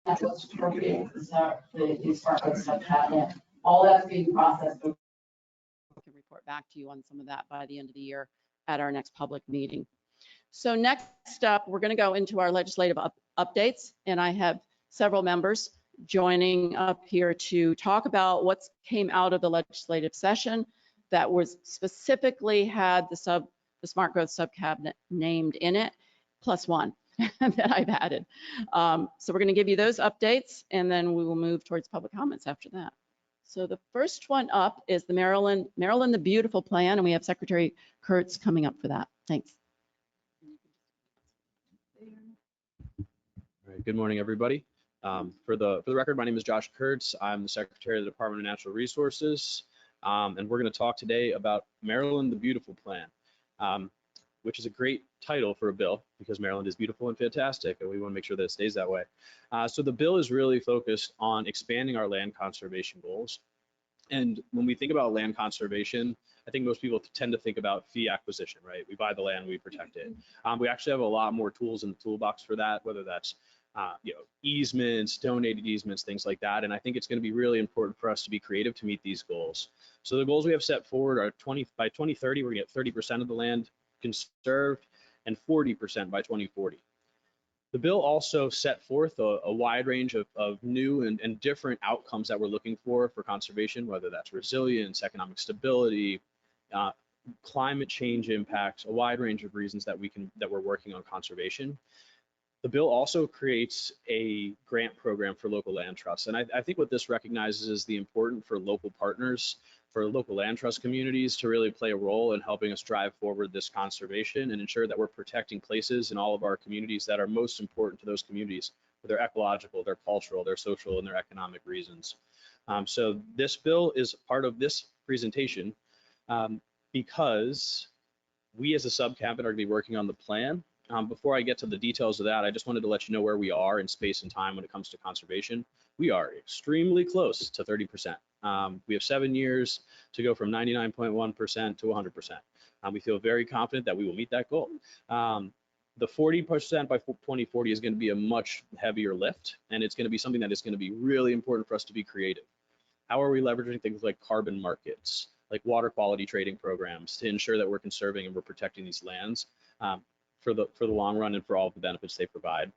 that goes to recordkeeping the smart growth subcabinet. All that's being processed. We can report back to you on some of that by the end of the year at our next public meeting. So next up, we're going to go into our legislative updates, and I have several members joining up here to talk about what came out of the legislative session that was specifically had the smart growth subcabinet named in it, plus one that I've added. So we're going to give you those updates, and then we will move towards public comments after that. So the first one up is the Maryland the Beautiful Plan, and we have Secretary Kurtz coming up for that. Thanks. All right, good morning, everybody. For the record, my name is Josh Kurtz. I'm the Secretary of the Department of Natural Resources, and we're going to talk today about Maryland the Beautiful Plan, which is a great title for a bill because Maryland is beautiful and fantastic, and we want to make sure that it stays that way. So the bill is really focused on expanding our land conservation goals. And when we think about land conservation, I think most people tend to think about fee acquisition, right? We buy the land, we protect it. We actually have a lot more tools in the toolbox for that, whether that's easements, donated easements, things like that. And I think it's going to be really important for us to be creative to meet these goals. So the goals we have set forward are by 2030, we're going to get 30% of the land conserved and 40% by 2040. The bill also set forth a wide range of new and different outcomes that we're looking for conservation, whether that's resilience, economic stability, climate change impacts, a wide range of reasons that we're working on conservation. The bill also creates a grant program for local land trusts. And I think what this recognizes is the importance for local partners, for local land trust communities to really play a role in helping us drive forward this conservation and ensure that we're protecting places in all of our communities that are most important to those communities for their ecological, their cultural, their social, and their economic reasons. So this bill is part of this presentation because we as a subcabinet are going to be working on the plan. Before I get to the details of that, I just wanted to let you know where we are in space and time when it comes to conservation. We are extremely close to 30%. We have 7 years to go from 99.1% to 100%. We feel very confident that we will meet that goal. The 40% by 2040 is going to be a much heavier lift, and it's going to be something that is going to be really important for us to be creative. How are we leveraging things like carbon markets, like water quality trading programs to ensure that we're conserving and we're protecting these lands for the long run and for all of the benefits they provide?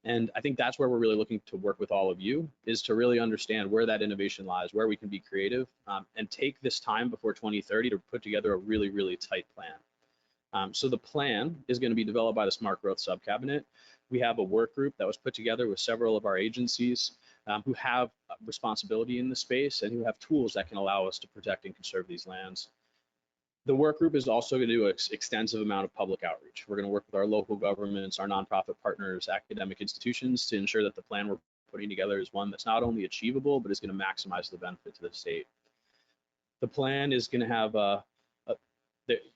And I think that's where we're really looking to work with all of you, is to really understand where that innovation lies, where we can be creative, and take this time before 2030 to put together a really, really tight plan. So the plan is going to be developed by the Smart Growth Subcabinet. We have a work group that was put together with several of our agencies who have responsibility in the space and who have tools that can allow us to protect and conserve these lands. The work group is also going to do an extensive amount of public outreach. We're going to work with our local governments, our nonprofit partners, academic institutions to ensure that the plan we're putting together is one that's not only achievable, but is going to maximize the benefit to the state. The plan is going to have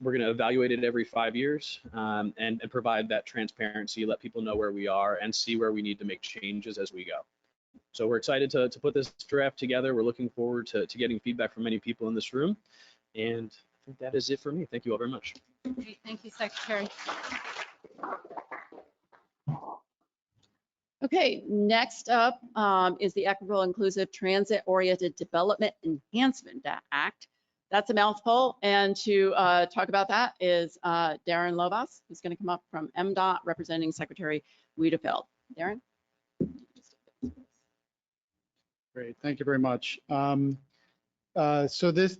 we're going to evaluate it every 5 years and provide that transparency, let people know where we are and see where we need to make changes as we go. So we're excited to put this draft together. We're looking forward to getting feedback from many people in this room. And I think that is it for me. Thank you all very much. Great. Thank you, Secretary. Okay, next up is the Equitable Inclusive Transit-Oriented Development Enhancement Act. That's a mouthful, and to talk about that is Darren Lovas, who's going to come up from MDOT representing Secretary Wiedefeld. Darren? Great, thank you very much. So this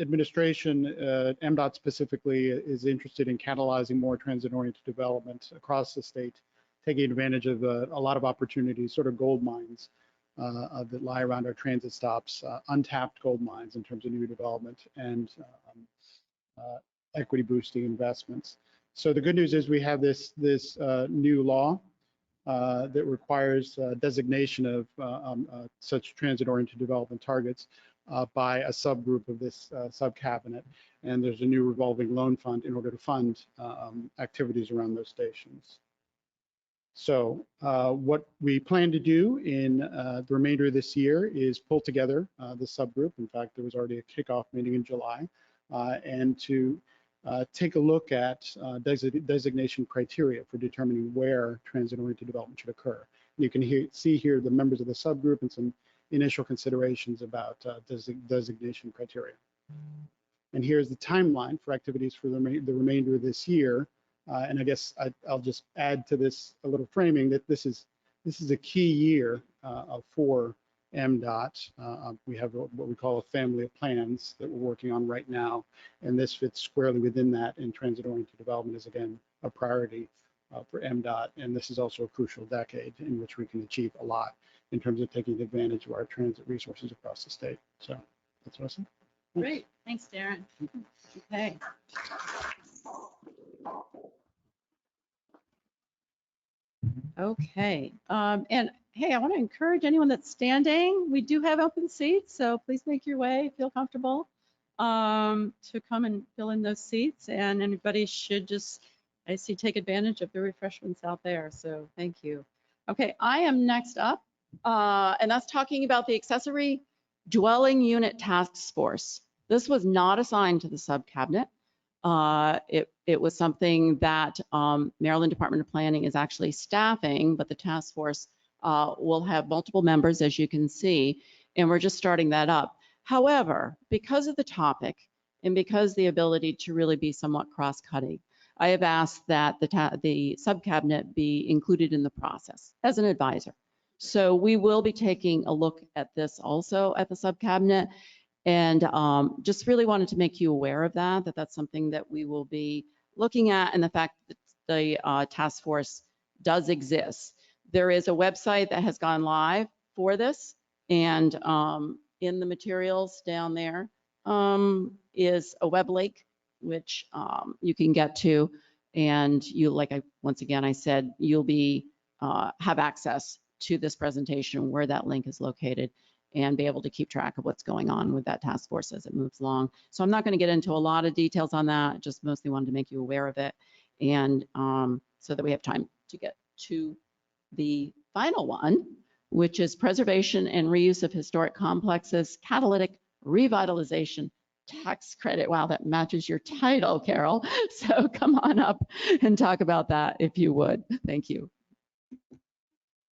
administration, MDOT specifically, is interested in catalyzing more transit-oriented development across the state, taking advantage of a lot of opportunities, sort of gold mines that lie around our transit stops, untapped gold mines in terms of new development and equity boosting investments. So the good news is we have this new law that requires designation of such transit-oriented development targets by a subgroup of this subcabinet, and there's a new revolving loan fund in order to fund activities around those stations. So what we plan to do in the remainder of this year is pull together the subgroup. In fact, there was already a kickoff meeting in July, and to take a look at designation criteria for determining where transit-oriented development should occur. You can see here the members of the subgroup and some initial considerations about designation criteria. And here's the timeline for activities for the remainder of this year. And I guess I'll just add to this a little framing that this is a key year for MDOT. We have what we call a family of plans that we're working on right now, and this fits squarely within that, and transit-oriented development is, again, a priority for MDOT, and this is also a crucial decade in which we can achieve a lot in terms of taking advantage of our transit resources across the state. So that's what I said. Great, thanks, Darren. Okay. Okay, and hey, I want to encourage anyone that's standing. We do have open seats, so please make your way, feel comfortable to come and fill in those seats. And anybody should just, I see, take advantage of the refreshments out there. So thank you. Okay, I am next up, and that's talking about the accessory dwelling unit task force. This was not assigned to the subcabinet. It was something that Maryland Department of Planning is actually staffing, but the task force will have multiple members, as you can see, and we're just starting that up. However, because of the topic and because the ability to really be somewhat cross-cutting, I have asked that the subcabinet be included in the process as an advisor. So we will be taking a look at this also at the subcabinet. And just really wanted to make you aware of that, that's something that we will be looking at, and the fact that the task force does exist. There is a website that has gone live for this, and in the materials down there is a web link, which you can get to, and once again, I said, you'll be have access to this presentation where that link is located, and be able to keep track of what's going on with that task force as it moves along. So I'm not going to get into a lot of details on that, just mostly wanted to make you aware of it, and so that we have time to get to the final one, which is preservation and reuse of historic complexes, catalytic revitalization tax credit. Wow, that matches your title, Carol. So come on up and talk about that if you would. Thank you.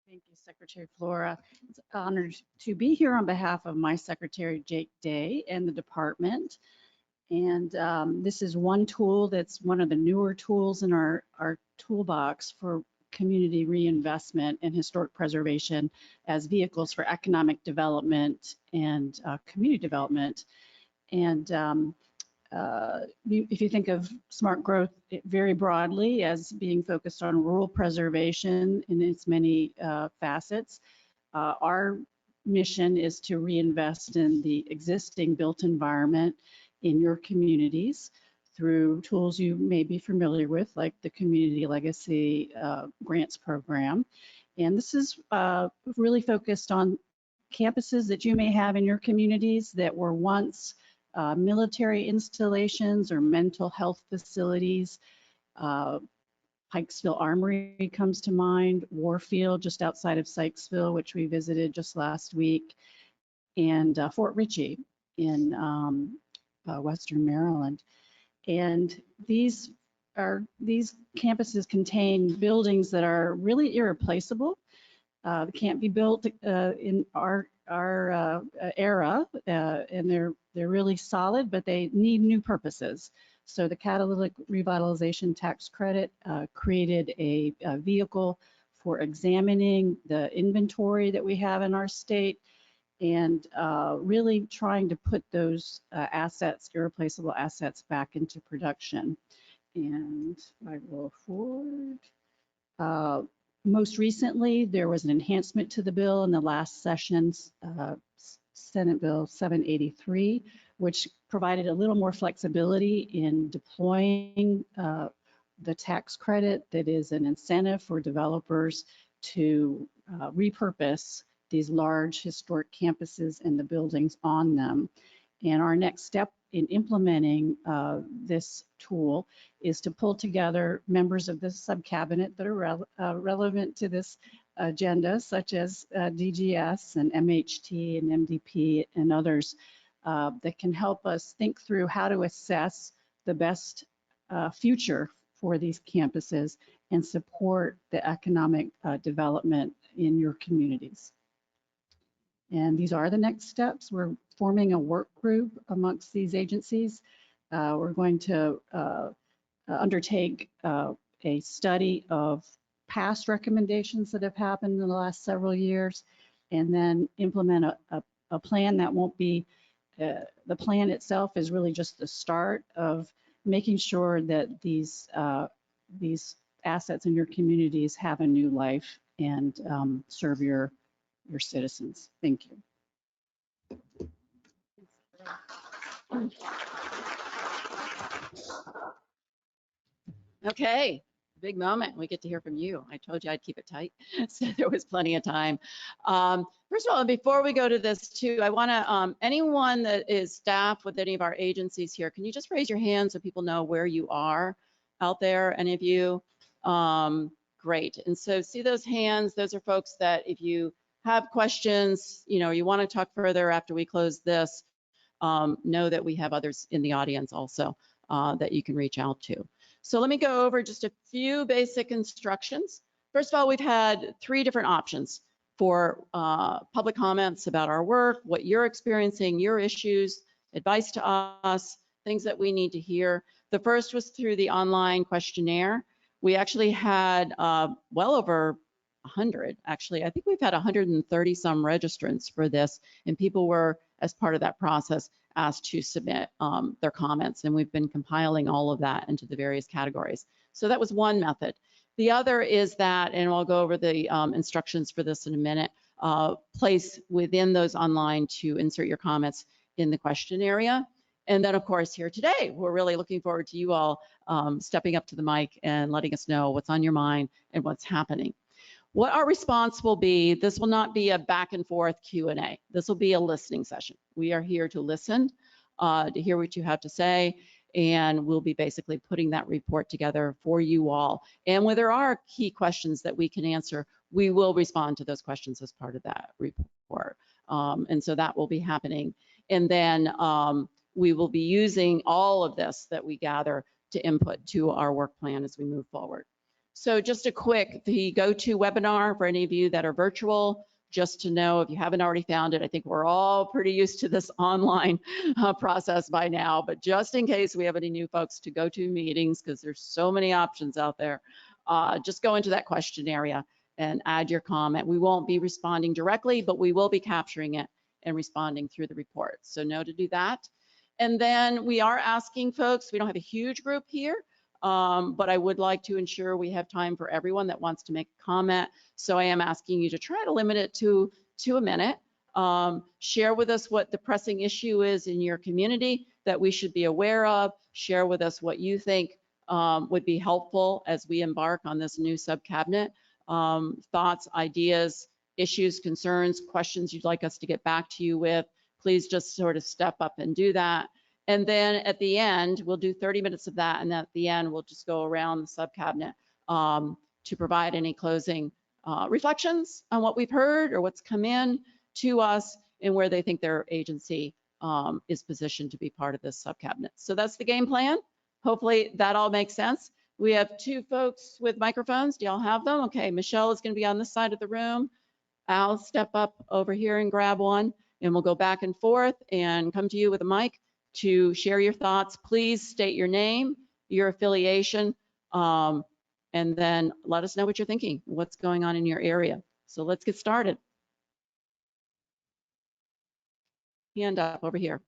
Thank you, Secretary Flora. It's an honor to be here on behalf of my secretary, Jake Day, and the department. And this is one tool that's one of the newer tools in our toolbox for community reinvestment and historic preservation as vehicles for economic development and community development. And if you think of smart growth very broadly as being focused on rural preservation in its many facets, our mission is to reinvest in the existing built environment in your communities through tools you may be familiar with, like the Community Legacy Grants Program. And this is really focused on campuses that you may have in your communities that were once military installations or mental health facilities. Pikesville Armory comes to mind, Warfield just outside of Sykesville, which we visited just last week, and Fort Ritchie in Western Maryland. And these campuses contain buildings that are really irreplaceable. They can't be built in our era, and they're really solid, but they need new purposes. So the catalytic revitalization tax credit created a vehicle for examining the inventory that we have in our state and really trying to put those assets, irreplaceable assets, back into production. And I will forward. Most recently, there was an enhancement to the bill in the last session's Senate Bill 783, which provided a little more flexibility in deploying the tax credit that is an incentive for developers to repurpose these large historic campuses and the buildings on them. And our next step in implementing this tool is to pull together members of the subcabinet that are relevant to this agenda, such as DGS and MHT and MDP and others that can help us think through how to assess the best future for these campuses and support the economic development in your communities. And these are the next steps. We're forming a work group amongst these agencies. We're going to undertake a study of past recommendations that have happened in the last several years, and then implement a plan that won't be, the plan itself is really just the start of making sure that these assets in your communities have a new life and serve your citizens. Thank you. Okay, big moment. We get to hear from you. I told you I'd keep it tight, so there was plenty of time. First of all, before we go to this too, I want to, anyone that is staff with any of our agencies here, can you just raise your hand so people know where you are out there, any of you? Great. And so see those hands, those are folks that if you have questions, you know, you want to talk further after we close this, know that we have others in the audience also that you can reach out to. So let me go over just a few basic instructions. First of all, we've had 3 different options for public comments about our work, what you're experiencing, your issues, advice to us, things that we need to hear. The first was through the online questionnaire. We actually had well over 100, actually. I think we've had 130 some registrants for this, and people were, as part of that process, asked to submit their comments, and we've been compiling all of that into the various categories. So that was one method. The other is that, and I'll go over the instructions for this in a minute, place within those online to insert your comments in the question area. And then, of course, here today, we're really looking forward to you all stepping up to the mic and letting us know what's on your mind and what's happening. What our response will be, this will not be a back and forth Q&A. This will be a listening session. We are here to listen, to hear what you have to say, and we'll be basically putting that report together for you all. And when there are key questions that we can answer, we will respond to those questions as part of that report. And so that will be happening. And then we will be using all of this that we gather to input to our work plan as we move forward. So just a quick, the GoToWebinar for any of you that are virtual, just to know if you haven't already found it, I think we're all pretty used to this online process by now, but just in case we have any new folks to go to meetings, because there's so many options out there, just go into that question area and add your comment. We won't be responding directly, but we will be capturing it and responding through the report. So know to do that. And then we are asking folks, we don't have a huge group here, but I would like to ensure we have time for everyone that wants to make a comment. So I am asking you to try to limit it to a minute. Share with us what the pressing issue is in your community that we should be aware of. Share with us what you think would be helpful as we embark on this new subcabinet. Thoughts, ideas, issues, concerns, questions you'd like us to get back to you with. Please just sort of step up and do that. And then at the end, we'll do 30 minutes of that. And at the end, we'll just go around the subcabinet to provide any closing reflections on what we've heard or what's come in to us and where they think their agency is positioned to be part of this subcabinet. So that's the game plan. Hopefully that all makes sense. We have 2 folks with microphones. Do y'all have them? Okay, Michelle is going to be on this side of the room. I'll step up over here and grab one, and we'll go back and forth and come to you with a mic to share your thoughts. Please state your name, your affiliation, and then let us know what you're thinking, what's going on in your area. So let's get started. Hand up over here.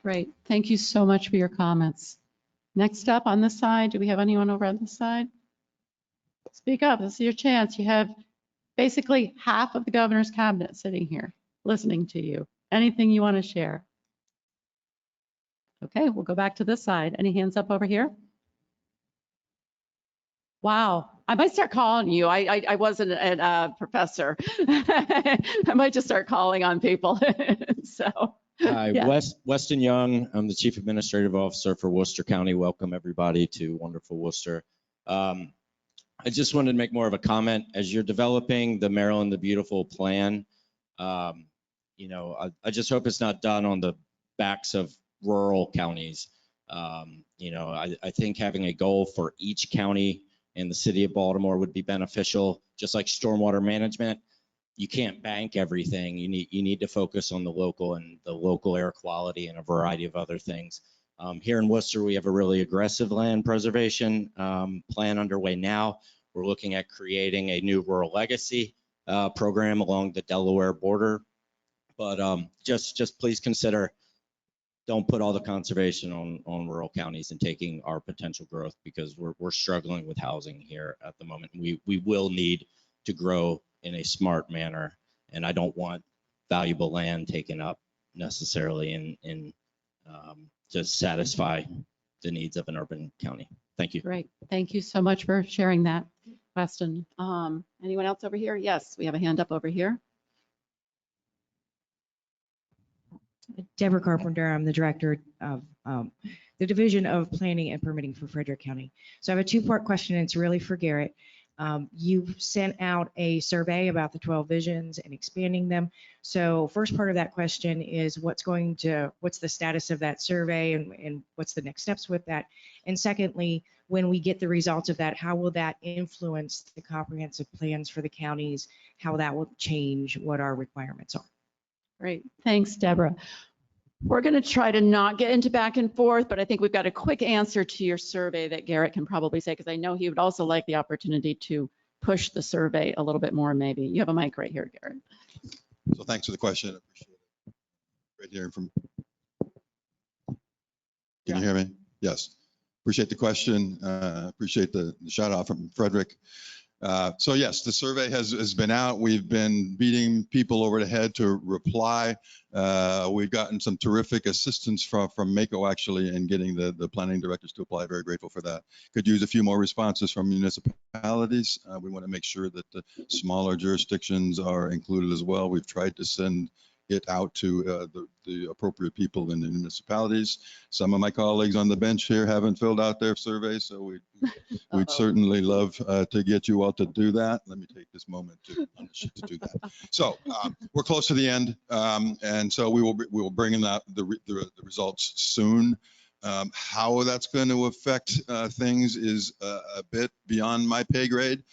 Great. Thank you so much for your comments. Next up on this side, do we have anyone over on this side? Speak up. This is your chance. You have basically half of the governor's cabinet sitting here listening to you. Anything you want to share? Okay, we'll go back to this side. Any hands up over here? Wow, I might start calling you. I wasn't a professor. I might just start calling on people. So, Hi, yeah. Weston Young. I'm the Chief Administrative Officer for Worcester County. Welcome everybody to wonderful Worcester. I just wanted to make more of a comment as you're developing the Maryland the Beautiful plan. You know, I just hope it's not done on the backs of rural counties. You know, I think having a goal for each county in the city of Baltimore would be beneficial, just like stormwater management. You can't bank everything. You need to focus on the local and the local air quality and a variety of other things. Here in Worcester, we have a really aggressive land preservation plan underway now. We're looking at creating a new rural legacy program along the Delaware border. But just please consider, don't put all the conservation on rural counties and taking our potential growth, because we're struggling with housing here at the moment. We will need to grow in a smart manner, and I don't want valuable land taken up necessarily in to satisfy the needs of an urban county. Thank you. Great. Thank you so much for sharing that, Weston. Anyone else over here? Yes, we have a hand up over here. Deborah Carpenter. I'm the director of the Division of Planning and Permitting for Frederick County. So I have a two-part question, and it's really for Garrett. You've sent out a survey about the 12 visions and expanding them. So first part of that question is what's the status of that survey, and what's the next steps with that? And secondly, when we get the results of that, how will that influence the comprehensive plans for the counties, how that will change what our requirements are? Great. Thanks, Deborah. We're going to try to not get into back and forth, but I think we've got a quick answer to your survey that Garrett can probably say, because I know he would also like the opportunity to push the survey a little bit more, maybe. You have a mic right here, Garrett. So thanks for the question. I appreciate it. Great hearing from. Can you hear me? Yes. Appreciate the question. Appreciate the shout out from Frederick. So yes, the survey has been out. We've been beating people over the head to reply. We've gotten some terrific assistance from Mako actually in getting the planning directors to apply. Very grateful for that. Could use a few more responses from municipalities. We want to make sure that the smaller jurisdictions are included as well. We've tried to send it out to the appropriate people in the municipalities. Some of my colleagues on the bench here haven't filled out their survey, so we'd certainly love to get you all to do that. Let me take this moment to do that. So we're close to the end, and so we will bring in the results soon. How that's going to affect things is a bit beyond my pay grade.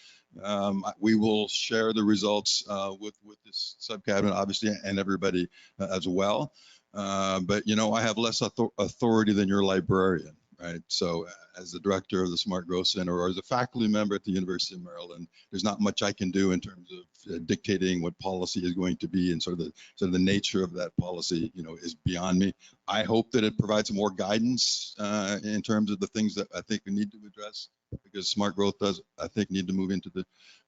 We will share the results with this subcabinet, obviously, and everybody as well. But, you know, I have less authority than your librarian, right? So as the director of the Smart Growth Center or as a faculty member at the University of Maryland, there's not much I can do in terms of dictating what policy is going to be, and sort of the nature of that policy, you know, is beyond me. I hope that it provides more guidance in terms of the things that I think we need to address, because smart growth does, I think, need to move into the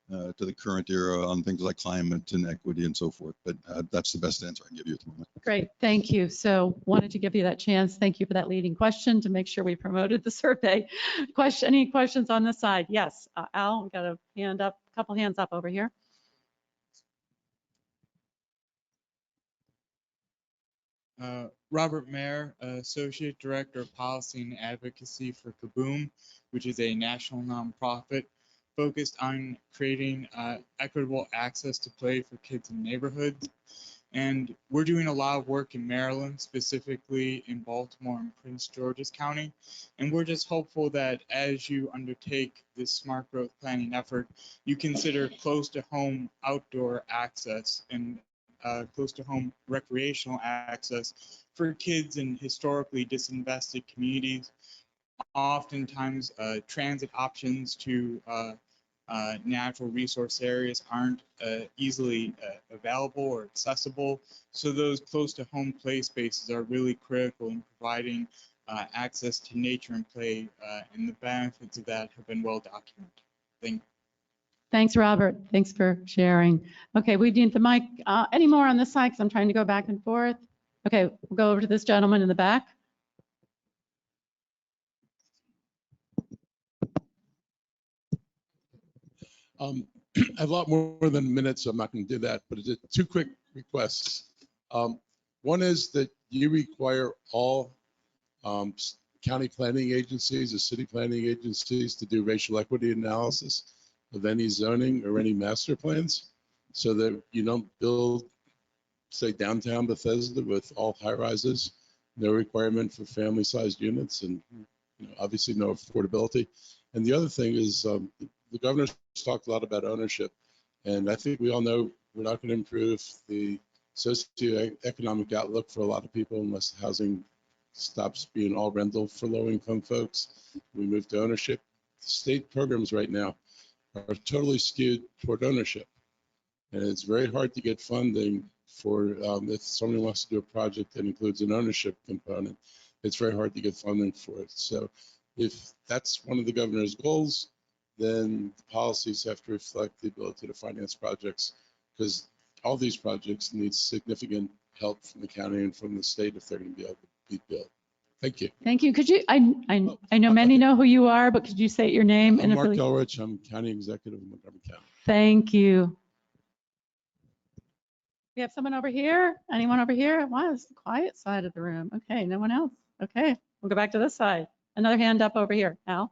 to the current era on things like climate and equity and so forth. But that's the best answer I can give you at the moment. Great, thank you. So wanted to give you that chance. Thank you for that leading question to make sure we promoted the survey. Any questions on this side? Yes, Al, we got a hand up, a couple hands up over here. Robert Mayer, Associate Director of Policy and Advocacy for Kaboom, which is a national nonprofit focused on creating equitable access to play for kids in neighborhoods. And we're doing a lot of work in Maryland, specifically in Baltimore and Prince George's County. And we're just hopeful that as you undertake this smart growth planning effort, you consider close to home outdoor access and close to home recreational access for kids in historically disinvested communities. Oftentimes, transit options to natural resource areas aren't easily available or accessible. So those close to home play spaces are really critical in providing access to nature and play, and the benefits of that have been well documented. Thank you. Thanks, Robert. Thanks for sharing. Okay, we need the mic. Any more on this side? Because I'm trying to go back and forth. Okay, we'll go over to this gentleman in the back. I have a lot more than a minute, so I'm not going to do that, but it's two quick requests. One is that you require all county planning agencies or city planning agencies to do racial equity analysis of any zoning or any master plans, so that you don't build, say, downtown Bethesda with all high rises, no requirement for family-sized units, and obviously no affordability. And the other thing is the governor's talked a lot about ownership, and I think we all know we're not going to improve the socioeconomic outlook for a lot of people unless housing stops being all rental for low-income folks. We move to ownership. The state programs right now are totally skewed toward ownership, and it's very hard to get funding for if someone wants to do a project that includes an ownership component. It's very hard to get funding for it. So if that's one of the governor's goals, then the policies have to reflect the ability to finance projects, because all these projects need significant help from the county and from the state if they're going to be able to be built. Thank you. Thank you. Could you, I know many know who you are, but could you say your name? I'm Mark Elrich. I'm county executive in Montgomery County. Thank you. We have someone over here. Anyone over here? Wow, it's the quiet side of the room. Okay, no one else. Okay, we'll go back to this side. Another hand up over here. Al?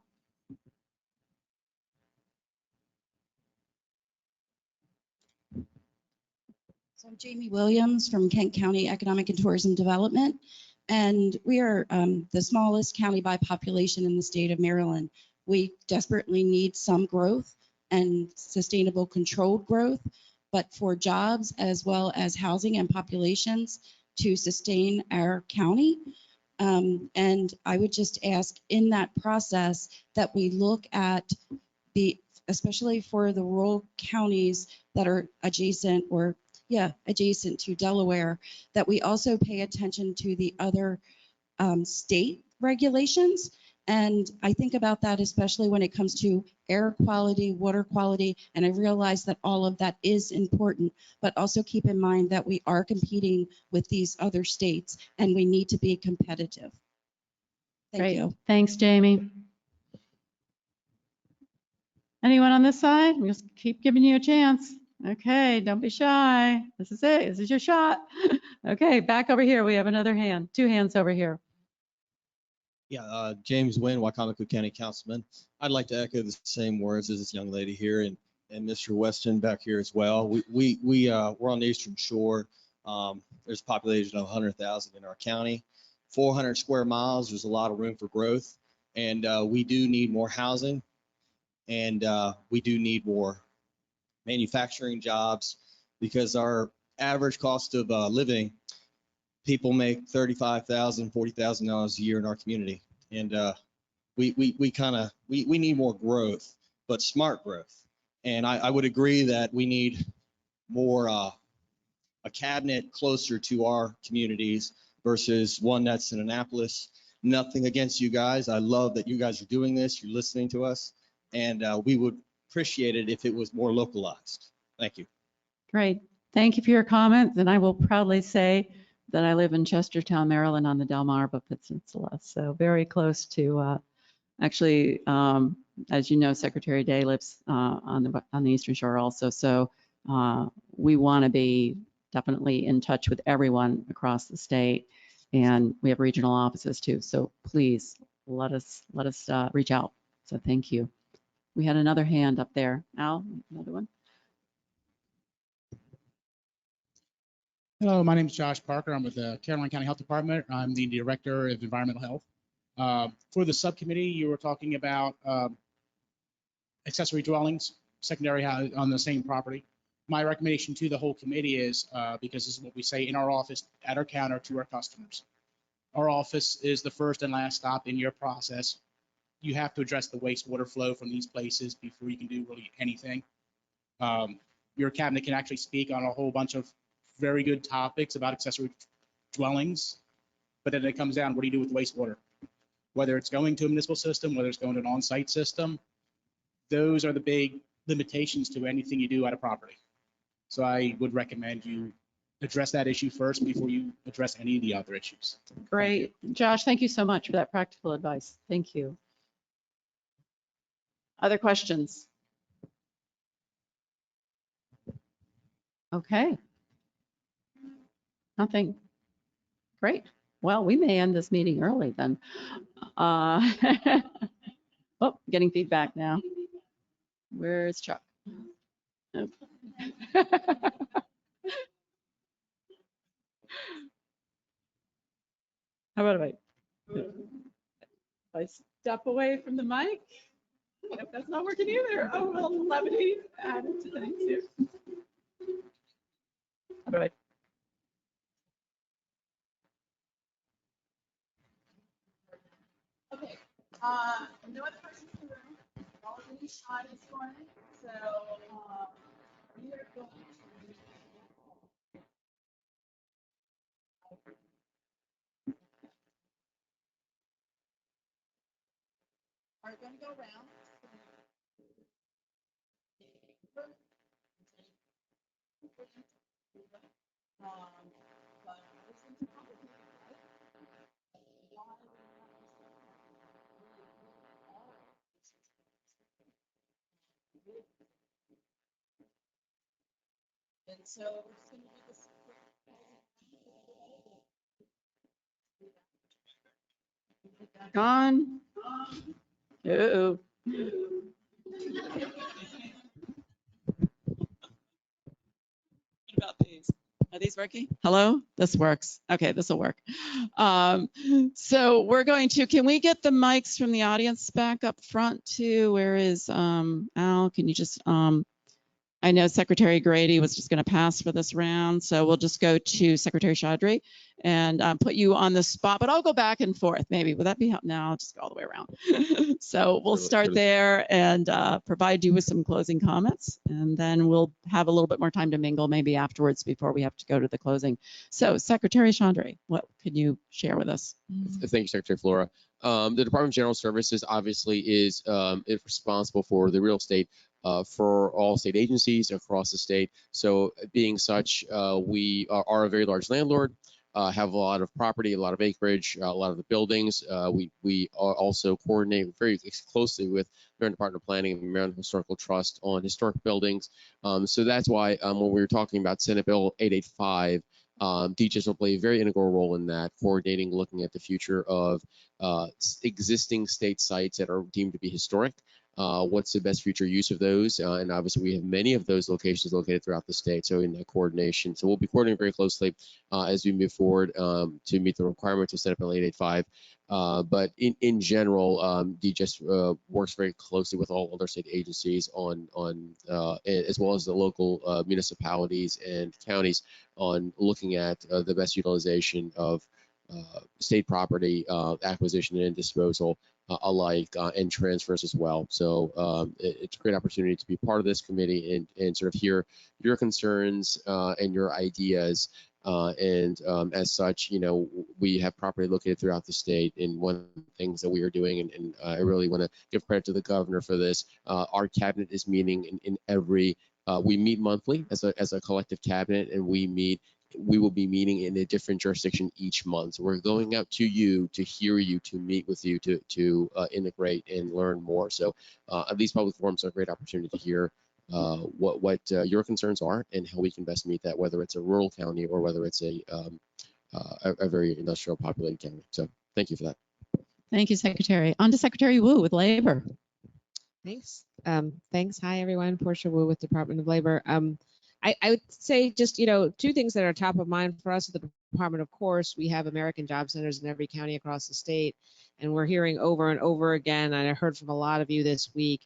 So I'm Jamie Williams from Kent County Economic and Tourism Development, and we are the smallest county by population in the state of Maryland. We desperately need some growth and sustainable controlled growth, but for jobs as well as housing and populations to sustain our county. And I would just ask in that process that we look at especially for the rural counties that are adjacent to Delaware, that we also pay attention to the other state regulations. And I think about that especially when it comes to air quality, water quality, and I realize that all of that is important, but also keep in mind that we are competing with these other states and we need to be competitive. Thank you. Thanks, Jamie. Anyone on this side? We'll just keep giving you a chance. Okay, don't be shy. This is it. This is your shot. Okay, back over here. We have another hand. Two hands over here. Yeah, James Wynn, Wycomico County Councilman. I'd like to echo the same words as this young lady here and Mr. Weston back here as well. We're on the Eastern Shore. There's a population of 100,000 in our county. 400 square miles, there's a lot of room for growth. And we do need more housing. And we do need more manufacturing jobs, because our average cost of living, people make $35,000, $40,000 a year in our community. And we need more growth, but smart growth. And I would agree that we need more a cabinet closer to our communities versus one that's in Annapolis. Nothing against you guys. I love that you guys are doing this. You're listening to us. And we would appreciate it if it was more localized. Thank you. Great. Thank you for your comments. And I will proudly say that I live in Chestertown, Maryland on the Delmarva Peninsula. So very close to, actually, as you know, Secretary Day lives on the Eastern Shore also. So we want to be definitely in touch with everyone across the state. And we have regional offices too. So please let us reach out. So thank you. We had another hand up there. Al, another one. Hello, my name is Josh Parker. I'm with the Caroline County Health Department. I'm the Director of Environmental Health. For the subcommittee, you were talking about accessory dwellings, secondary house on the same property. my recommendation to the whole committee is, because this is what we say in our office, at our counter to our customers. Our office is the first and last stop in your process. You have to address the wastewater flow from these places before you can do really anything. Your cabinet can actually speak on a whole bunch of very good topics about accessory dwellings, but then it comes down, what do you do with wastewater? Whether it's going to a municipal system, whether it's going to an on-site system, those are the big limitations to anything you do at a property. So I would recommend you address that issue first before you address any of the other issues. Great. Josh, thank you so much for that practical advice. Thank you. Other questions? Okay. Nothing. Great. Well, we may end this meeting early then. Oh, getting feedback now. Where's Chuck? Oh. How about if I step away from the mic? If that's not working either, oh, well, levity added to things here. How about okay, no other questions in the room. All of these shy this morning, so we are going to. Are going to go around. But this is complicated, right? And so we're just going to do this. Gone. Uh-oh. What about these? Are these working? Hello? This works. Okay, this will work. So we're going to, can we get the mics from the audience back up front too? Where is Al? Can you just, I know Secretary Grady was just going to pass for this round, so we'll just go to Secretary Chaudhry and put you on the spot, but I'll go back and forth maybe. Would that be helpful? No, I'll just go all the way around. So we'll start there and provide you with some closing comments, and then we'll have a little bit more time to mingle maybe afterwards before we have to go to the closing. So Secretary Chaudhry, what can you share with us? Thank you, Secretary Flora. The Department of General Services obviously is responsible for the real estate for all state agencies across the state. So being such, we are a very large landlord, have a lot of property, a lot of acreage, a lot of the buildings. We also coordinate very closely with Maryland Department of Planning and Maryland Historical Trust on historic buildings. So that's why when we were talking about Senate Bill 885, DHS will play a very integral role in that, coordinating, looking at the future of existing state sites that are deemed to be historic. What's the best future use of those? And obviously we have many of those locations located throughout the state. So in that coordination, so we'll be coordinating very closely as we move forward to meet the requirements of Senate Bill 885. But in general, DHS works very closely with all other state agencies on as well as the local municipalities and counties on looking at the best utilization of state property acquisition and disposal alike and transfers as well. So it's a great opportunity to be part of this committee and sort of hear your concerns and your ideas. As such, you know, we have property located throughout the state. And one of the things that we are doing, and I really want to give credit to the governor for this, our cabinet is meeting in every, we meet monthly as a collective cabinet, and we will be meeting in a different jurisdiction each month. So we're going out to you, to hear you, to meet with you, to integrate and learn more. So these public forums are a great opportunity to hear what your concerns are and how we can best meet that, whether it's a rural county or whether it's a very industrial populated county. So thank you for that. Thank you, Secretary. On to Secretary Wu with Labor. Thanks. Thanks. Hi, everyone. Portia Wu with Department of Labor. I would say just, you know, two things that are top of mind for us at the department. Of course, we have American Job Centers in every county across the state, and we're hearing over and over again, and I heard from a lot of you this week,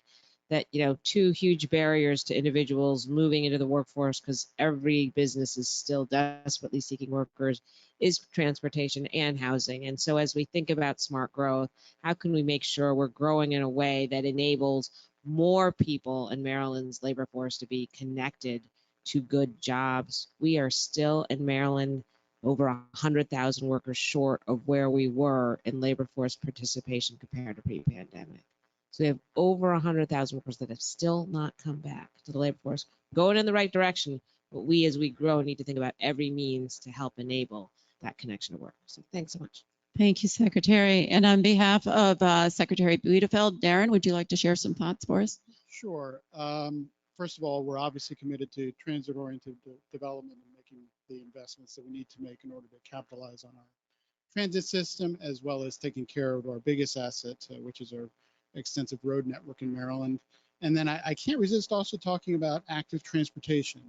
that, two huge barriers to individuals moving into the workforce, because every business is still desperately seeking workers, is transportation and housing. And so as we think about smart growth, how can we make sure we're growing in a way that enables more people in Maryland's labor force to be connected to good jobs? We are still in Maryland over 100,000 workers short of where we were in labor force participation compared to pre-pandemic. So we have over 100,000 workers that have still not come back to the labor force, going in the right direction. But we, as we grow, need to think about every means to help enable that connection to work. So thanks so much. Thank you, Secretary. And on behalf of Secretary Buitefeld, Darren, would you like to share some thoughts for us? Sure. First of all, we're obviously committed to transit-oriented development and making the investments that we need to make in order to capitalize on our transit system, as well as taking care of our biggest asset, which is our extensive road network in Maryland. And then I can't resist also talking about active transportation,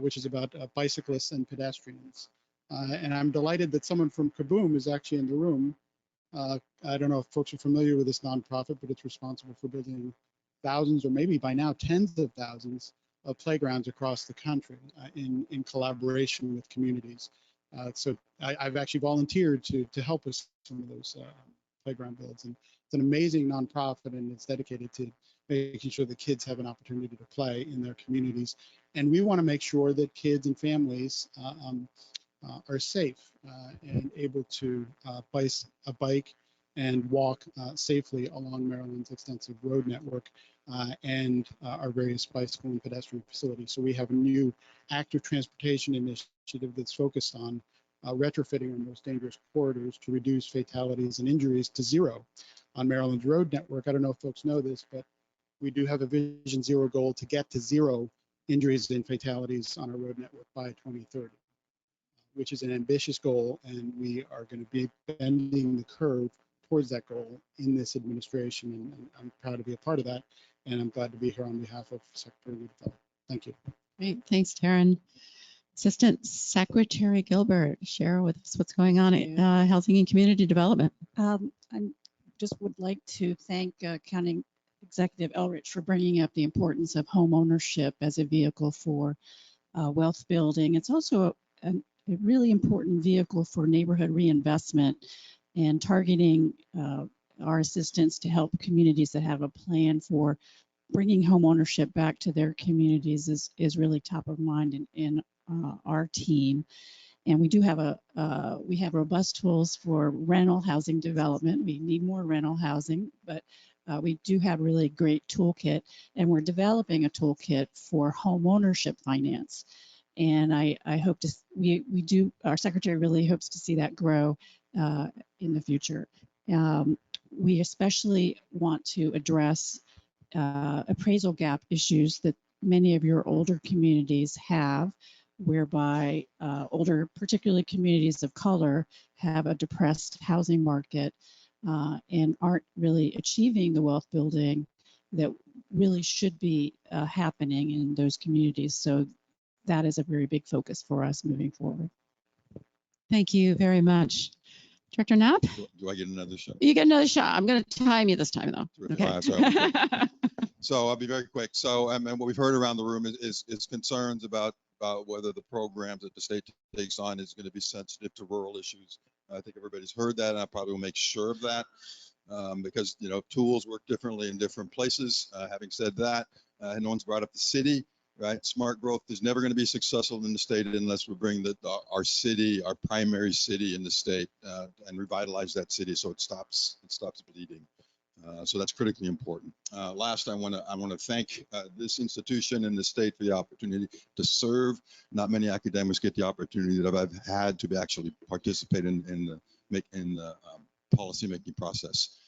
which is about bicyclists and pedestrians. And I'm delighted that someone from Kaboom is actually in the room. I don't know if folks are familiar with this nonprofit, but it's responsible for building thousands, or maybe by now tens of thousands, of playgrounds across the country in collaboration with communities. So I've actually volunteered to help with some of those playground builds. And it's an amazing nonprofit, and it's dedicated to making sure that kids have an opportunity to play in their communities. And we want to make sure that kids and families are safe and able to bike and walk safely along Maryland's extensive road network and our various bicycle and pedestrian facilities. So we have a new active transportation initiative that's focused on retrofitting our most dangerous corridors to reduce fatalities and injuries to zero on Maryland's road network. I don't know if folks know this, but we do have a Vision Zero goal to get to zero injuries and fatalities on our road network by 2030, which is an ambitious goal, and we are going to be bending the curve towards that goal in this administration, and I'm proud to be a part of that, and I'm glad to be here on behalf of Secretary Buitefeld. Thank you. Great, thanks, Darren. Assistant Secretary Gilbert, share with us what's going on at Housing and Community Development. I just would like to thank County Executive Elrich for bringing up the importance of home ownership as a vehicle for wealth building. It's also a really important vehicle for neighborhood reinvestment and targeting our assistance to help communities that have a plan for bringing home ownership back to their communities is really top of mind in our team. And we do have we have robust tools for rental housing development. We need more rental housing, but we do have really great toolkit, and we're developing a toolkit for home ownership finance. And I hope to, our secretary really hopes to see that grow in the future. We especially want to address appraisal gap issues that many of your older communities have, whereby older, particularly communities of color, have a depressed housing market and aren't really achieving the wealth building that really should be happening in those communities. So that is a very big focus for us moving forward. Thank you very much. Director Knapp? Do I get another shot? You get another shot. I'm going to time you this time, though. Okay. So I'll be very quick. So and what we've heard around the room is concerns about whether the programs that the state takes on is going to be sensitive to rural issues. I think everybody's heard that, and I probably will make sure of that because tools work differently in different places. Having said that, no one's brought up the city. Right, smart growth is never going to be successful in the state unless we bring our city, our primary city in the state, and revitalize that city so it stops bleeding. So that's critically important. Last, I want to thank this institution and the state for the opportunity to serve. Not many academics get the opportunity that I've had to actually participate in the policymaking process.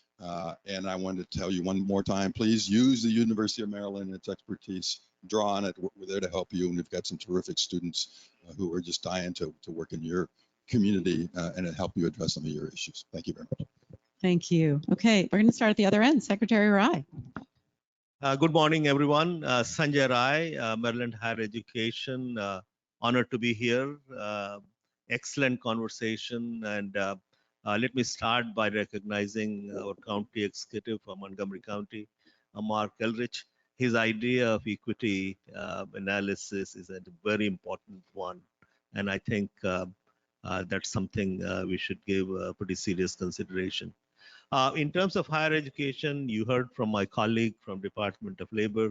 And I wanted to tell you one more time, please use the University of Maryland and its expertise. Draw on it. We're there to help you, and we've got some terrific students who are just dying to work in your community and to help you address some of your issues. Thank you very much. Thank you. Okay, we're going to start at the other end. Secretary Rai. Good morning, everyone. Sanjay Rai, Maryland Higher Education. Honored to be here. Excellent conversation. And let me start by recognizing our county executive from Montgomery County, Mark Elrich. his idea of equity analysis is a very important one. And I think that's something we should give pretty serious consideration. In terms of higher education, you heard from my colleague from Department of Labor,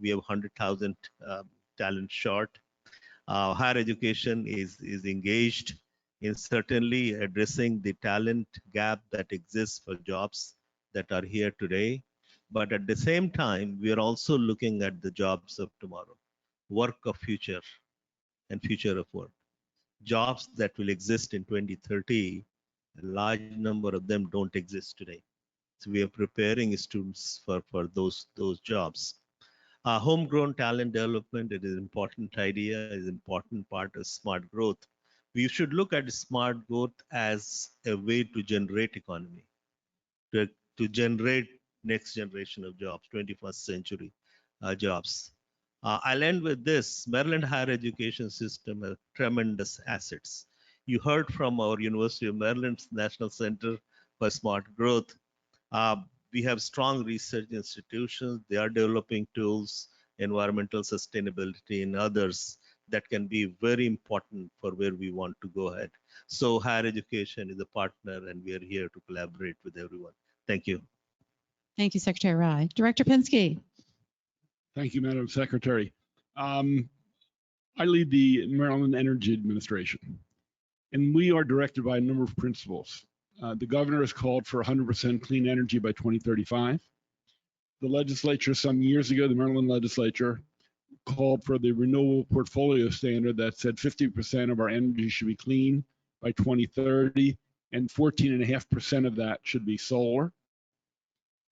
we have 100,000 talent short. Higher education is engaged in certainly addressing the talent gap that exists for jobs that are here today. But at the same time, we are also looking at the jobs of tomorrow, work of future and future of work. Jobs that will exist in 2030, a large number of them don't exist today. So we are preparing students for those jobs. Homegrown talent development, it is an important idea, is an important part of smart growth. We should look at smart growth as a way to generate economy, to generate next generation of jobs, 21st century jobs. I'll end with this. Maryland higher education system has tremendous assets. You heard from our University of Maryland's National Center for Smart Growth. We have strong research institutions. They are developing tools, environmental sustainability and others that can be very important for where we want to go ahead. So higher education is a partner and we are here to collaborate with everyone. Thank you. Thank you, Secretary Rye. Director Pinsky. Thank you, Madam Secretary. I lead the Maryland Energy Administration, and we are directed by a number of principles. The governor has called for 100% clean energy by 2035. The legislature some years ago, the Maryland legislature, called for the renewable portfolio standard that said 50% of our energy should be clean by 2030, and 14.5% of that should be solar.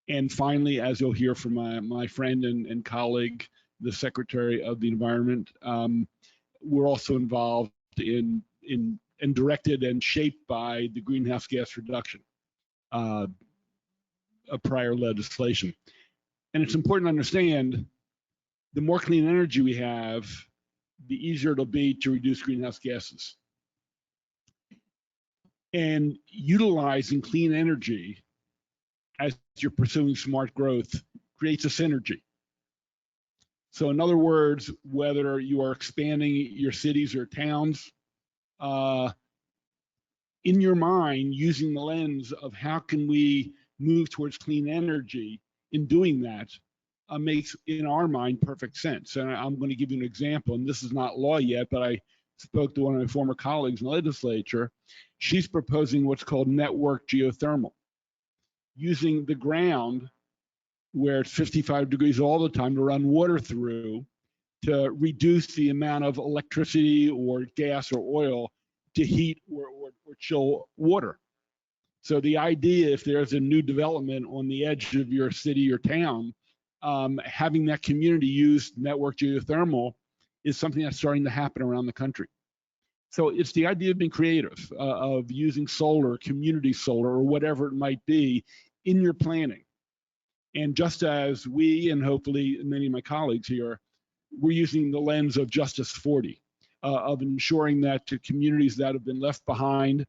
And finally, as you'll hear from my friend and colleague, the Secretary of the Environment, we're also involved in and directed and shaped by the greenhouse gas reduction of prior legislation. And it's important to understand the more clean energy we have, the easier it'll be to reduce greenhouse gases. And utilizing clean energy as you're pursuing smart growth creates a synergy. So in other words, whether you are expanding your cities or towns, in your mind, using the lens of how can we move towards clean energy, in doing that makes, in our mind, perfect sense. And I'm going to give you an example, and this is not law yet, but I spoke to one of my former colleagues in the legislature. She's proposing what's called network geothermal, using the ground where it's 55 degrees all the time to run water through to reduce the amount of electricity or gas or oil to heat or chill water. So the idea, if there's a new development on the edge of your city or town, having that community use network geothermal is something that's starting to happen around the country. So it's the idea of being creative, of using solar, community solar, or whatever it might be in your planning. And just as we, and hopefully many of my colleagues here, we're using the lens of Justice 40, of ensuring that to communities that have been left behind,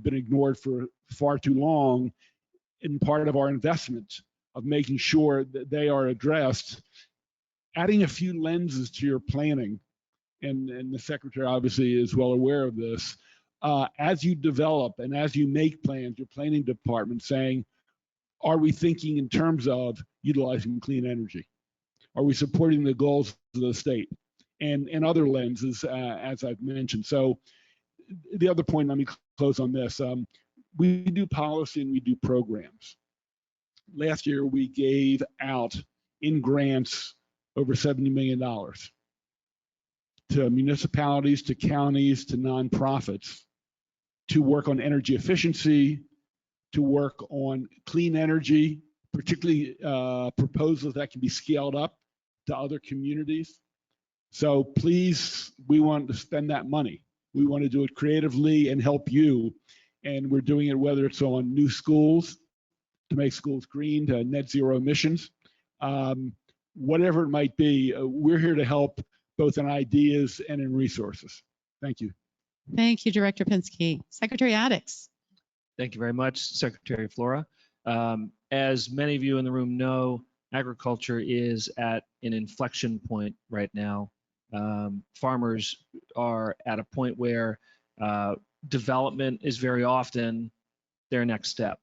been ignored for far too long, in part of our investment of making sure that they are addressed, adding a few lenses to your planning, and the Secretary obviously is well aware of this, as you develop and as you make plans, your planning department saying, are we thinking in terms of utilizing clean energy? Are we supporting the goals of the state? And other lenses, as I've mentioned. So the other point, let me close on this. We do policy and we do programs. Last year, we gave out in grants over $70 million to municipalities, to counties, to nonprofits to work on energy efficiency, to work on clean energy, particularly proposals that can be scaled up to other communities. So please, we want to spend that money. We want to do it creatively and help you. And we're doing it whether it's on new schools, to make schools green, to net zero emissions, whatever it might be, we're here to help both in ideas and in resources. Thank you. Thank you, Director Pinsky. Secretary Addix. Thank you very much, Secretary Flora. As many of you in the room know, agriculture is at an inflection point right now. Farmers are at a point where development is very often their next step.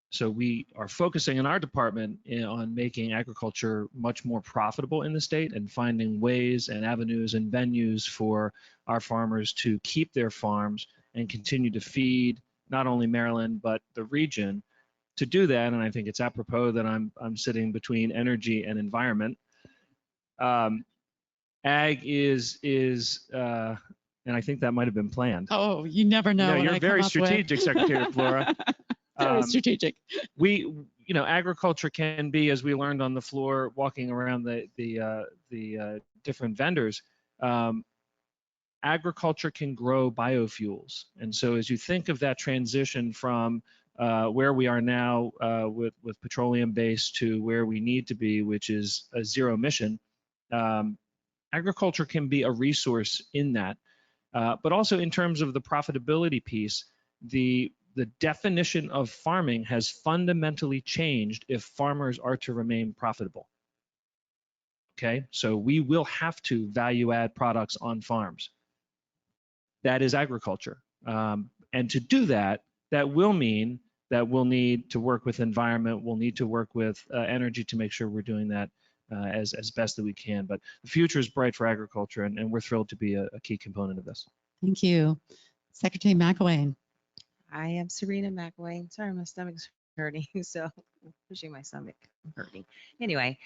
So we are focusing in our department on making agriculture much more profitable in the state and finding ways and avenues and venues for our farmers to keep their farms and continue to feed not only Maryland, but the region. To do that, and I think it's apropos that I'm sitting between energy and environment. Ag is and I think that might have been planned. Oh, you never know. No, what you're I very come up with. strategic, Secretary Flora. Very strategic. Agriculture can be, as we learned on the floor, walking around the different vendors. Agriculture can grow biofuels, and so as you think of that transition from where we are now with petroleum based to where we need to be, which is a zero emission, agriculture can be a resource in that. But also in terms of the profitability piece, the definition of farming has fundamentally changed if farmers are to remain profitable. Okay, so we will have to value add products on farms. That is agriculture. And to do that, that will mean that we'll need to work with environment, we'll need to work with energy to make sure we're doing that as best that we can. But the future is bright for agriculture, and we're thrilled to be a key component of this. Thank you. Secretary McElwain. I am Serena McElwain. Sorry, my stomach's hurting, so I'm pushing my stomach hurting. Anyway,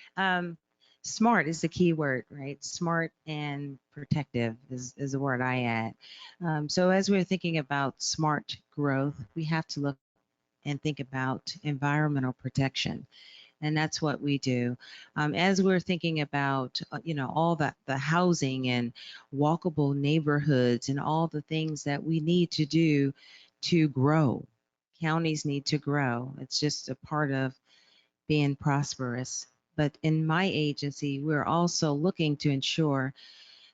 smart is the key word, right? Smart and protective is the word I add. So as we're thinking about smart growth, we have to look and think about environmental protection. And that's what we do. As we're thinking about, all the housing and walkable neighborhoods and all the things that we need to do to grow. Counties need to grow. It's just a part of being prosperous. But in my agency, we're also looking to ensure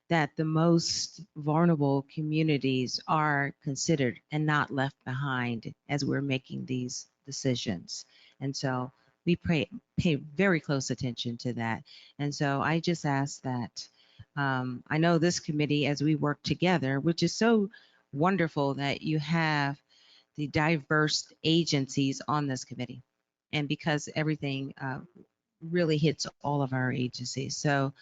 that the most vulnerable communities are considered and not left behind as we're making these decisions. And so we pay very close attention to that. And so I just ask that, I know this committee, as we work together, which is so wonderful that you have the diverse agencies on this committee. And because everything really hits all of our agencies. So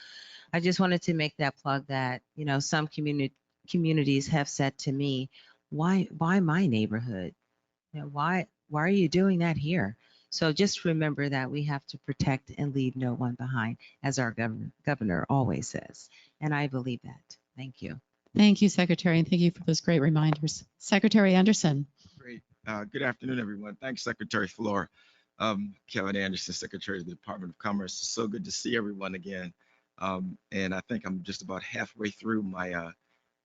I just wanted to make that plug that, some communities have said to me, why my neighborhood? Why are you doing that here? So just remember that we have to protect and leave no one behind, as our governor always says. And I believe that. Thank you. Thank you, Secretary, and thank you for those great reminders. Secretary Anderson. Great. Good afternoon, everyone. Thanks, Secretary Flora. Kevin Anderson, Secretary of the Department of Commerce. It's so good to see everyone again. And I think I'm just about halfway through my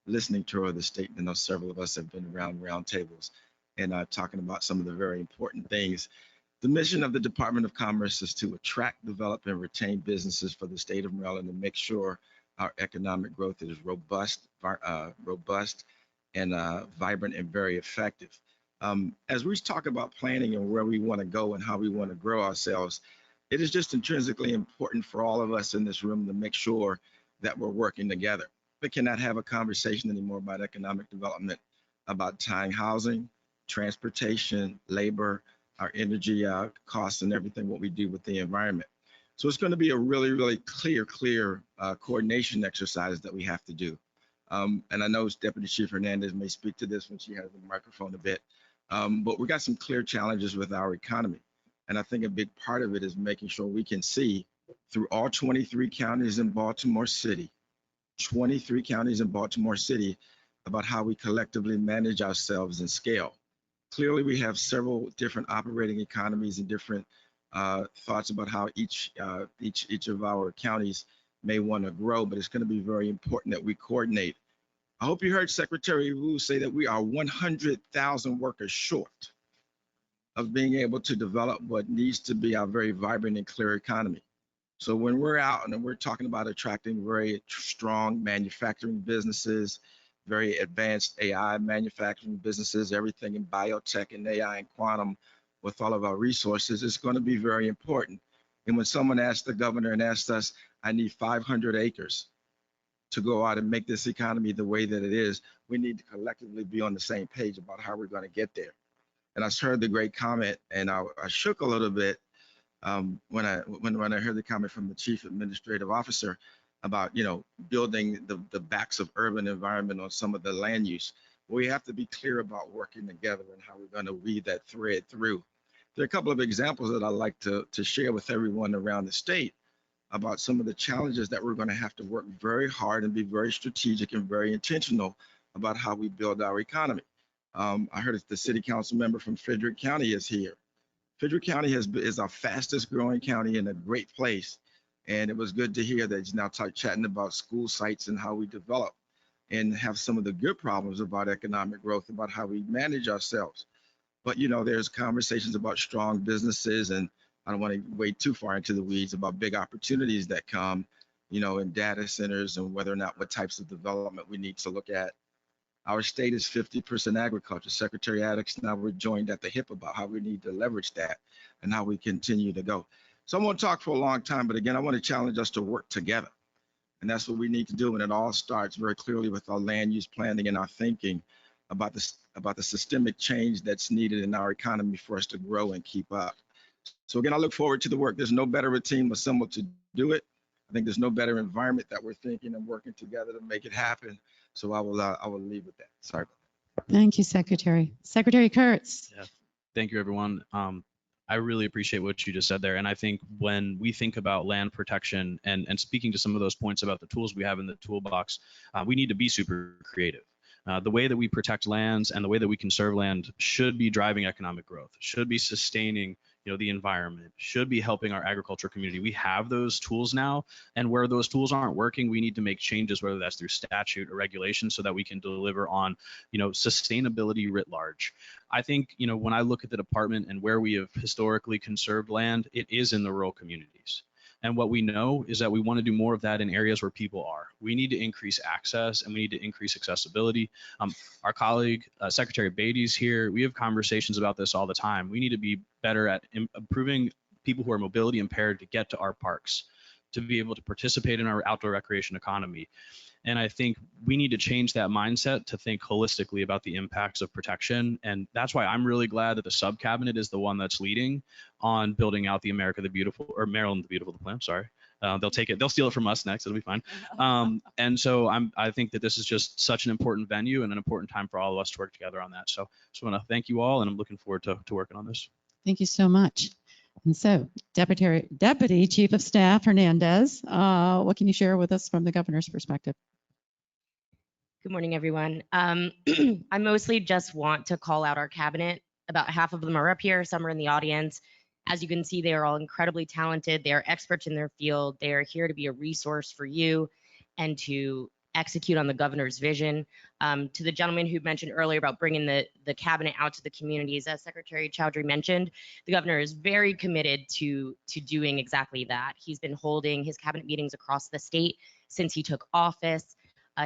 listening tour of the state. I know several of us have been around round tables and talking about some of the very important things. The mission of the Department of Commerce is to attract, develop, and retain businesses for the state of Maryland and make sure our economic growth is robust and vibrant and very effective. As we talk about planning and where we want to go and how we want to grow ourselves, it is just intrinsically important for all of us in this room to make sure that we're working together. We cannot have a conversation anymore about economic development, about tying housing, transportation, labor, our energy costs, and everything what we do with the environment. So it's going to be a really, really clear coordination exercise that we have to do. And I know Deputy Chief Hernandez may speak to this when she has the microphone a bit, but we got some clear challenges with our economy. And I think a big part of it is making sure we can see through all 23 counties in Baltimore City, 23 counties in Baltimore City, about how we collectively manage ourselves and scale. Clearly, we have several different operating economies and different thoughts about how each of our counties may want to grow, but it's going to be very important that we coordinate. I hope you heard Secretary Wu say that we are 100,000 workers short of being able to develop what needs to be our very vibrant and clear economy. So when we're out and we're talking about attracting very strong manufacturing businesses, very advanced AI manufacturing businesses, everything in biotech and AI and quantum with all of our resources, it's going to be very important And when someone asked the governor and asked us, I need 500 acres to go out and make this economy the way that it is, we need to collectively be on the same page about how we're going to get there. And I heard the great comment, and I shook a little bit when I heard the comment from the chief administrative officer about, building the backs of urban environment on some of the land use. We have to be clear about working together and how we're going to weave that thread through. There are a couple of examples that I'd like to share with everyone around the state about some of the challenges that we're going to have to work very hard and be very strategic and very intentional about how we build our economy. I heard the city council member from Frederick County is here. Frederick County is our fastest growing county in a great place. And it was good to hear that he's now chatting about school sites and how we develop and have some of the good problems about economic growth, about how we manage ourselves. But, there's conversations about strong businesses, and I don't want to wade too far into the weeds about big opportunities that come, in data centers and whether or not what types of development we need to look at. Our state is 50% agriculture. Secretary Addix and I were joined at the hip about how we need to leverage that and how we continue to go. So I'm going to talk for a long time, but again, I want to challenge us to work together. And that's what we need to do. And it all starts very clearly with our land use planning and our thinking about the systemic change that's needed in our economy for us to grow and keep up. So again, I look forward to the work. There's no better team assembled to do it. I think there's no better environment that we're thinking and working together to make it happen. So I will leave with that. Sorry. Thank you, Secretary. Secretary Kurtz. Yeah. Thank you, everyone. I really appreciate what you just said there. And I think when we think about land protection and speaking to some of those points about the tools we have in the toolbox, we need to be super creative. The way that we protect lands and the way that we conserve land should be driving economic growth, should be sustaining the environment, should be helping our agriculture community. We have those tools now, and where those tools aren't working, we need to make changes, whether that's through statute or regulation, so that we can deliver on sustainability writ large. I think when I look at the department and where we have historically conserved land, it is in the rural communities. And what we know is that we want to do more of that in areas where people are. We need to increase access and we need to increase accessibility. Our colleague, Secretary Beatty's here. We have conversations about this all the time. We need to be better at improving people who are mobility impaired to get to our parks, to be able to participate in our outdoor recreation economy. And I think we need to change that mindset to think holistically about the impacts of protection. And that's why I'm really glad that the Subcabinet is the one that's leading on building out the Maryland the Beautiful plan. Sorry. They'll take it. They'll steal it from us next. It'll be fine. And so I think that this is just such an important venue and an important time for all of us to work together on that. So just want to thank you all, and I'm looking forward to working on this. Thank you so much. And so, Deputy Chief of Staff Hernandez, what can you share with us from the governor's perspective? Good morning, everyone. I mostly just want to call out our cabinet. About half of them are up here, some are in the audience. As you can see, they are all incredibly talented. They are experts in their field. They are here to be a resource for you and to execute on the governor's vision. To the gentleman who mentioned earlier about bringing the cabinet out to the communities, as Secretary Chowdhury mentioned, the governor is very committed to doing exactly that. He's been holding his cabinet meetings across the state since he took office.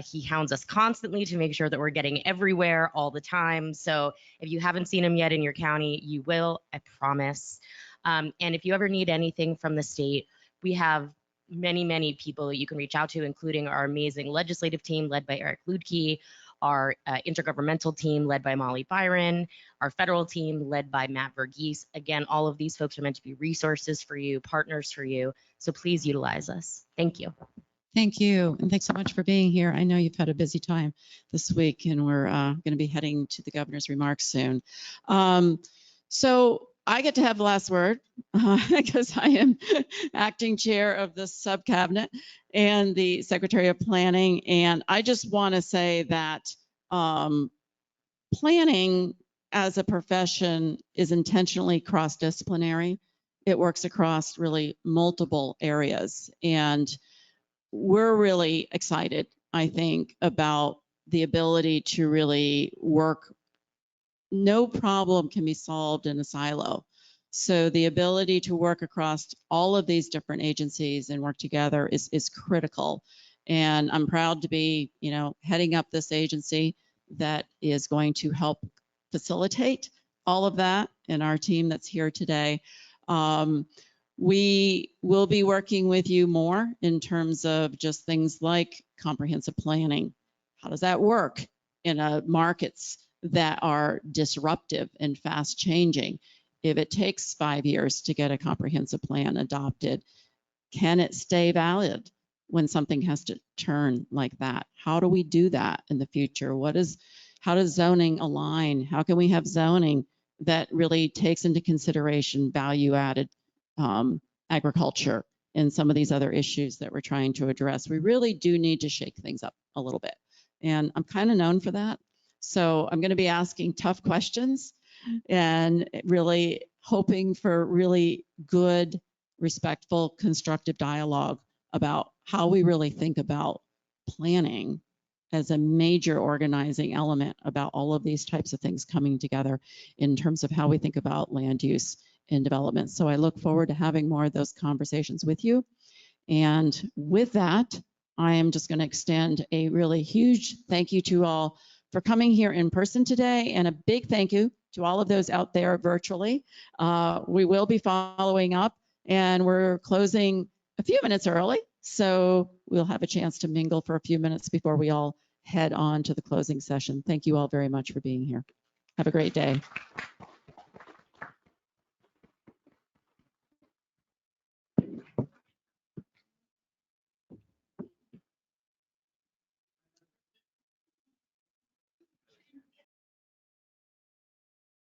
He hounds us constantly to make sure that we're getting everywhere all the time. So if you haven't seen him yet in your county, you will, I promise. And if you ever need anything from the state, we have many people that you can reach out to, including our amazing legislative team led by Eric Ludke, our intergovernmental team led by Molly Byron, our federal team led by Matt Verghese. Again, all of these folks are meant to be resources for you, partners for you. So please utilize us. Thank you. Thank you. And thanks so much for being here. I know you've had a busy time this week, and we're going to be heading to the governor's remarks soon. So I get to have the last word because I am acting chair of the Subcabinet and the Secretary of Planning. And I just want to say that planning as a profession is intentionally cross-disciplinary. It works across really multiple areas. And we're really excited, I think, about the ability to really work. No problem can be solved in a silo. So the ability to work across all of these different agencies and work together is critical. And I'm proud to be, heading up this agency that is going to help facilitate all of that, and our team that's here today. We will be working with you more in terms of just things like comprehensive planning. How does that work in markets that are disruptive and fast changing? If it takes 5 years to get a comprehensive plan adopted, can it stay valid when something has to turn like that? How do we do that in the future? How does zoning align? How can we have zoning that really takes into consideration value-added agriculture and some of these other issues that we're trying to address? We really do need to shake things up a little bit. And I'm kind of known for that. So I'm going to be asking tough questions and really hoping for really good, respectful, constructive dialogue about how we really think about planning as a major organizing element about all of these types of things coming together in terms of how we think about land use and development. So I look forward to having more of those conversations with you. And with that, I am just going to extend a really huge thank you to all for coming here in person today, and a big thank you to all of those out there virtually. We will be following up, and we're closing a few minutes early, so we'll have a chance to mingle for a few minutes before we all head on to the closing session. Thank you all very much for being here. Have a great day.